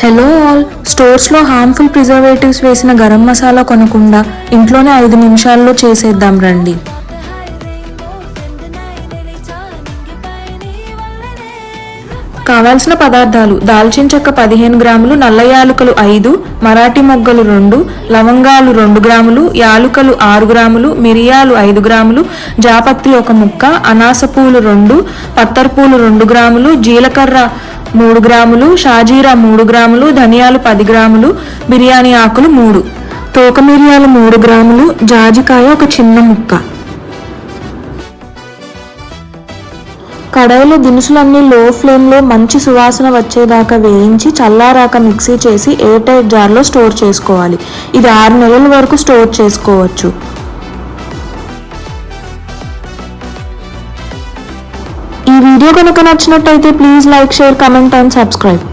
Hello all, స్టోర్స్లో harmful preservatives వేసిన గరం మసాలా కొనకుండా ఇంట్లోనే 5 నిమిషాల్లో చేసేద్దాం రండి. కావాల్సిన పదార్థాలు: దాల్చిన చెక్క 15 గ్రాములు, నల్ల యాలుకలు 5, మరాఠీ మొగ్గలు 2, లవంగాలు 2 గ్రాములు, యాలుకలు 6 గ్రాములు, మిరియాలు 5 గ్రాములు, జాపత్రి 1 ముక్క, అనాస పూలు 2, పత్తర్పూలు 2 గ్రాములు, జీలకర్ర 3 గ్రాములు, షాజీరా 3 గ్రాములు, ధనియాలు 10 గ్రాములు, బిర్యానీ ఆకులు 3, తోక మిరియాలు 3 గ్రాములు, జాజికాయ 1 చిన్న ముక్క. కడాయిలో దినుసులన్నీ లో ఫ్లేమ్లో మంచి సువాసన వచ్చేదాకా వేయించి చల్లారాక మిక్సీ చేసి ఎయిర్ టైట్ జార్లో స్టోర్ చేసుకోవాలి. ఇది 6 నెలల వరకు స్టోర్ చేసుకోవచ్చు. ఈ వీడియో కనుక నచ్చినట్టయితే please like, share, comment and subscribe.